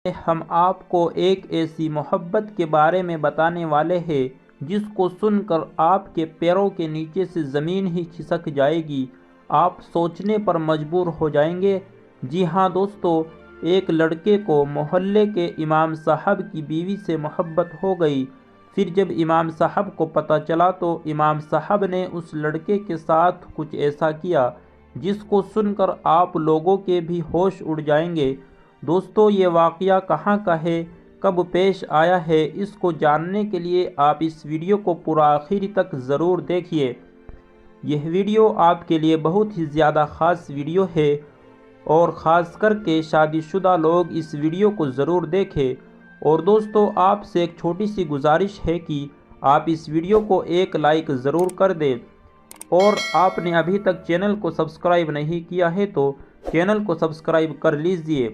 ہم آپ کو ایک ایسی محبت کے بارے میں بتانے والے ہیں جس کو سن کر آپ کے پیروں کے نیچے سے زمین ہی کھسک جائے گی۔ آپ سوچنے پر مجبور ہو جائیں گے۔ جی ہاں دوستو، ایک لڑکے کو محلے کے امام صاحب کی بیوی سے محبت ہو گئی۔ پھر جب امام صاحب کو پتہ چلا تو امام صاحب نے اس لڑکے کے ساتھ کچھ ایسا کیا جس کو سن کر آپ لوگوں کے بھی ہوش اڑ جائیں گے۔ دوستو، یہ واقعہ کہاں کا ہے، کب پیش آیا ہے، اس کو جاننے کے لیے آپ اس ویڈیو کو پورا آخر تک ضرور دیکھیے۔ یہ ویڈیو آپ کے لیے بہت ہی زیادہ خاص ویڈیو ہے اور خاص کر کے شادی شدہ لوگ اس ویڈیو کو ضرور دیکھیں۔ اور دوستو، آپ سے ایک چھوٹی سی گزارش ہے کہ آپ اس ویڈیو کو ایک لائک ضرور کر دیں، اور آپ نے ابھی تک چینل کو سبسکرائب نہیں کیا ہے تو چینل کو سبسکرائب کر لیجئے۔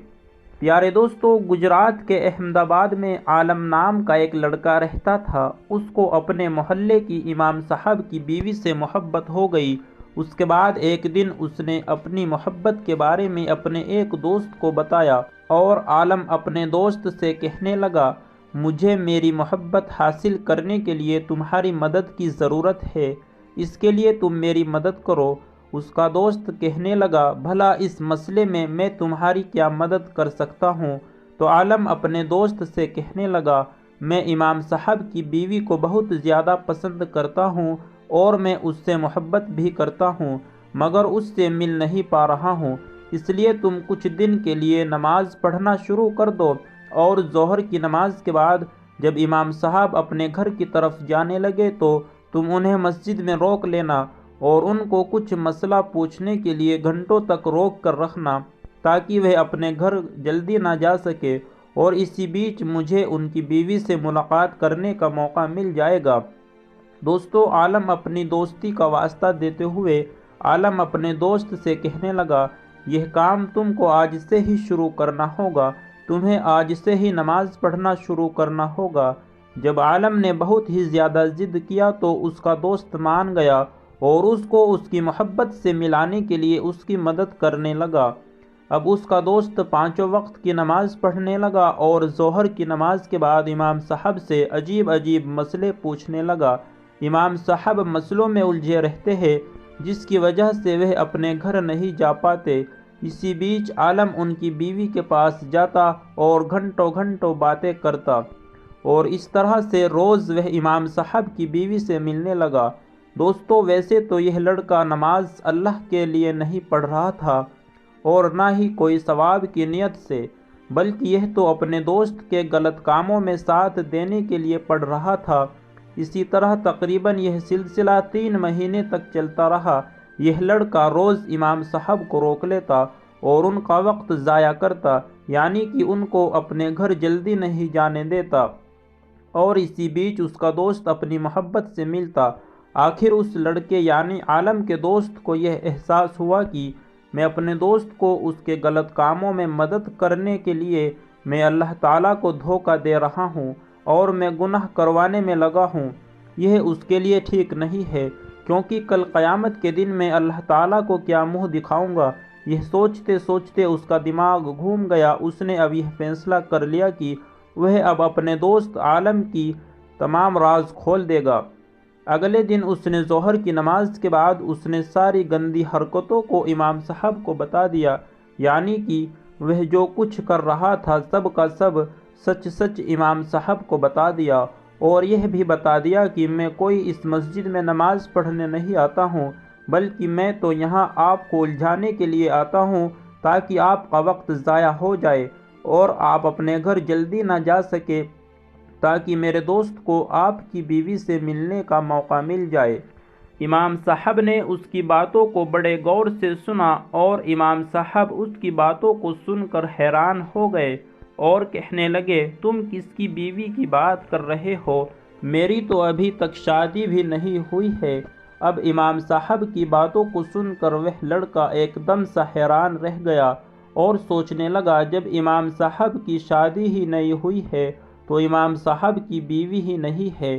پیارے دوستو، گجرات کے احمد آباد میں عالم نام کا ایک لڑکا رہتا تھا۔ اس کو اپنے محلے کی امام صاحب کی بیوی سے محبت ہو گئی۔ اس کے بعد ایک دن اس نے اپنی محبت کے بارے میں اپنے ایک دوست کو بتایا، اور عالم اپنے دوست سے کہنے لگا، مجھے میری محبت حاصل کرنے کے لیے تمہاری مدد کی ضرورت ہے، اس کے لیے تم میری مدد کرو۔ اس کا دوست کہنے لگا، بھلا اس مسئلے میں میں تمہاری کیا مدد کر سکتا ہوں؟ تو عالم اپنے دوست سے کہنے لگا، میں امام صاحب کی بیوی کو بہت زیادہ پسند کرتا ہوں اور میں اس سے محبت بھی کرتا ہوں، مگر اس سے مل نہیں پا رہا ہوں، اس لیے تم کچھ دن کے لیے نماز پڑھنا شروع کر دو، اور ظہر کی نماز کے بعد جب امام صاحب اپنے گھر کی طرف جانے لگے تو تم انہیں مسجد میں روک لینا اور ان کو کچھ مسئلہ پوچھنے کے لیے گھنٹوں تک روک کر رکھنا، تاکہ وہ اپنے گھر جلدی نہ جا سکے، اور اسی بیچ مجھے ان کی بیوی سے ملاقات کرنے کا موقع مل جائے گا۔ دوستو، عالم اپنی دوستی کا واسطہ دیتے ہوئے عالم اپنے دوست سے کہنے لگا، یہ کام تم کو آج سے ہی شروع کرنا ہوگا، تمہیں آج سے ہی نماز پڑھنا شروع کرنا ہوگا۔ جب عالم نے بہت ہی زیادہ ضد کیا تو اس کا دوست مان گیا اور اس کو اس کی محبت سے ملانے کے لیے اس کی مدد کرنے لگا۔ اب اس کا دوست پانچوں وقت کی نماز پڑھنے لگا اور ظہر کی نماز کے بعد امام صاحب سے عجیب عجیب مسئلے پوچھنے لگا۔ امام صاحب مسئلوں میں الجھے رہتے ہیں، جس کی وجہ سے وہ اپنے گھر نہیں جا پاتے۔ اسی بیچ عالم ان کی بیوی کے پاس جاتا اور گھنٹوں گھنٹوں باتیں کرتا، اور اس طرح سے روز وہ امام صاحب کی بیوی سے ملنے لگا۔ دوستو، ویسے تو یہ لڑکا نماز اللہ کے لیے نہیں پڑھ رہا تھا اور نہ ہی کوئی ثواب کی نیت سے، بلکہ یہ تو اپنے دوست کے غلط کاموں میں ساتھ دینے کے لیے پڑھ رہا تھا۔ اسی طرح تقریباً یہ سلسلہ 3 مہینے تک چلتا رہا۔ یہ لڑکا روز امام صاحب کو روک لیتا اور ان کا وقت ضائع کرتا، یعنی کہ ان کو اپنے گھر جلدی نہیں جانے دیتا، اور اسی بیچ اس کا دوست اپنی محبت سے ملتا۔ آخر اس لڑکے یعنی عالم کے دوست کو یہ احساس ہوا کہ میں اپنے دوست کو اس کے غلط کاموں میں مدد کرنے کے لیے میں اللہ تعالیٰ کو دھوکہ دے رہا ہوں اور میں گناہ کروانے میں لگا ہوں۔ یہ اس کے لیے ٹھیک نہیں ہے، کیونکہ کل قیامت کے دن میں اللہ تعالیٰ کو کیا منہ دکھاؤں گا۔ یہ سوچتے سوچتے اس کا دماغ گھوم گیا۔ اس نے اب یہ فیصلہ کر لیا کہ وہ اب اپنے دوست عالم کی تمام راز کھول دے گا۔ اگلے دن اس نے ظہر کی نماز کے بعد اس نے ساری گندی حرکتوں کو امام صاحب کو بتا دیا، یعنی کہ وہ جو کچھ کر رہا تھا سب کا سب سچ سچ امام صاحب کو بتا دیا، اور یہ بھی بتا دیا کہ میں کوئی اس مسجد میں نماز پڑھنے نہیں آتا ہوں، بلکہ میں تو یہاں آپ کو الجھانے کے لیے آتا ہوں تاکہ آپ کا وقت ضائع ہو جائے اور آپ اپنے گھر جلدی نہ جا سکے، تاکہ میرے دوست کو آپ کی بیوی سے ملنے کا موقع مل جائے۔ امام صاحب نے اس کی باتوں کو بڑے غور سے سنا، اور امام صاحب اس کی باتوں کو سن کر حیران ہو گئے اور کہنے لگے، تم کس کی بیوی کی بات کر رہے ہو؟ میری تو ابھی تک شادی بھی نہیں ہوئی ہے۔ اب امام صاحب کی باتوں کو سن کر وہ لڑکا ایک دم سا حیران رہ گیا اور سوچنے لگا، جب امام صاحب کی شادی ہی نہیں ہوئی ہے تو امام صاحب کی بیوی ہی نہیں ہے،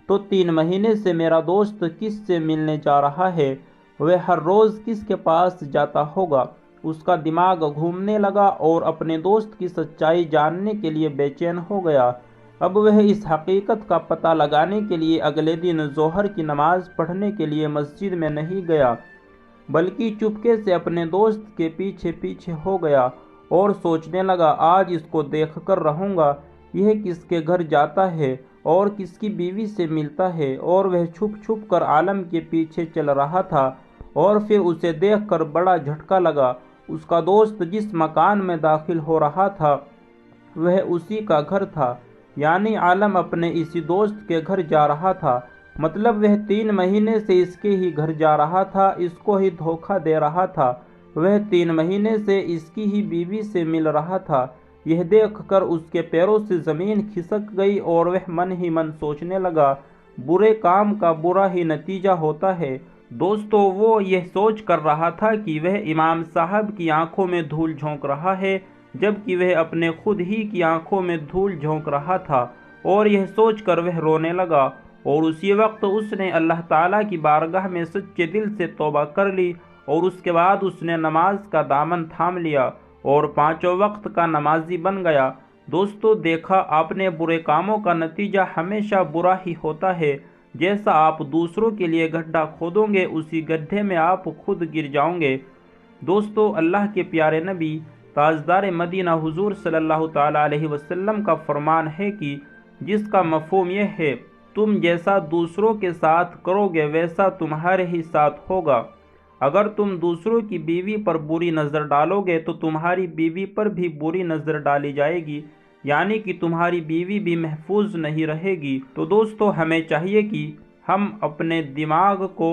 تو 3 مہینے سے میرا دوست کس سے ملنے جا رہا ہے؟ وہ ہر روز کس کے پاس جاتا ہوگا؟ اس کا دماغ گھومنے لگا اور اپنے دوست کی سچائی جاننے کے لیے بے چین ہو گیا۔ اب وہ اس حقیقت کا پتہ لگانے کے لیے اگلے دن ظہر کی نماز پڑھنے کے لیے مسجد میں نہیں گیا، بلکہ چپکے سے اپنے دوست کے پیچھے پیچھے ہو گیا اور سوچنے لگا، آج اس کو دیکھ کر رہوں گا، یہ کس کے گھر جاتا ہے اور کس کی بیوی سے ملتا ہے۔ اور وہ چھپ چھپ کر عالم کے پیچھے چل رہا تھا، اور پھر اسے دیکھ کر بڑا جھٹکا لگا۔ اس کا دوست جس مکان میں داخل ہو رہا تھا وہ اسی کا گھر تھا، یعنی عالم اپنے اسی دوست کے گھر جا رہا تھا، مطلب وہ 3 مہینے سے اس کے ہی گھر جا رہا تھا، اس کو ہی دھوکہ دے رہا تھا، وہ 3 مہینے سے اس کی ہی بیوی سے مل رہا تھا۔ یہ دیکھ کر اس کے پیروں سے زمین کھسک گئی اور وہ من ہی من سوچنے لگا، برے کام کا برا ہی نتیجہ ہوتا ہے۔ دوستو، وہ یہ سوچ کر رہا تھا کہ وہ امام صاحب کی آنکھوں میں دھول جھونک رہا ہے، جبکہ وہ اپنے خود ہی کی آنکھوں میں دھول جھونک رہا تھا، اور یہ سوچ کر وہ رونے لگا۔ اور اسی وقت اس نے اللہ تعالیٰ کی بارگاہ میں سچے دل سے توبہ کر لی، اور اس کے بعد اس نے نماز کا دامن تھام لیا اور 5 وقت کا نمازی بن گیا۔ دوستو، دیکھا آپ نے، برے کاموں کا نتیجہ ہمیشہ برا ہی ہوتا ہے۔ جیسا آپ دوسروں کے لیے گڈھا کھودو گے، اسی گڈھے میں آپ خود گر جاؤ گے۔ دوستو، اللہ کے پیارے نبی تاجدار مدینہ حضور صلی اللہ تعالیٰ علیہ وسلم کا فرمان ہے کہ جس کا مفہوم یہ ہے، تم جیسا دوسروں کے ساتھ کرو گے ویسا تمہارے ہی ساتھ ہوگا۔ اگر تم دوسروں کی بیوی پر بری نظر ڈالو گے تو تمہاری بیوی پر بھی بری نظر ڈالی جائے گی، یعنی کہ تمہاری بیوی بھی محفوظ نہیں رہے گی۔ تو دوستو، ہمیں چاہیے کہ ہم اپنے دماغ کو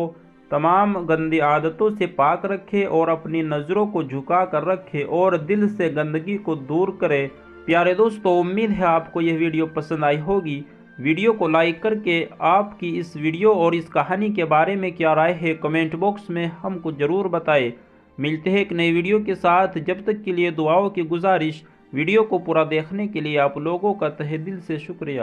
تمام گندی عادتوں سے پاک رکھیں اور اپنی نظروں کو جھکا کر رکھیں اور دل سے گندگی کو دور کریں۔ پیارے دوستو، امید ہے آپ کو یہ ویڈیو پسند آئی ہوگی۔ ویڈیو کو لائک کر کے آپ کی اس ویڈیو اور اس کہانی کے بارے میں کیا رائے ہے کمنٹ باکس میں ہم کو ضرور بتائیں۔ ملتے ہیں ایک نئی ویڈیو کے ساتھ، جب تک کے لیے دعاؤں کی گزارش۔ ویڈیو کو پورا دیکھنے کے لیے آپ لوگوں کا تہہ دل سے شکریہ۔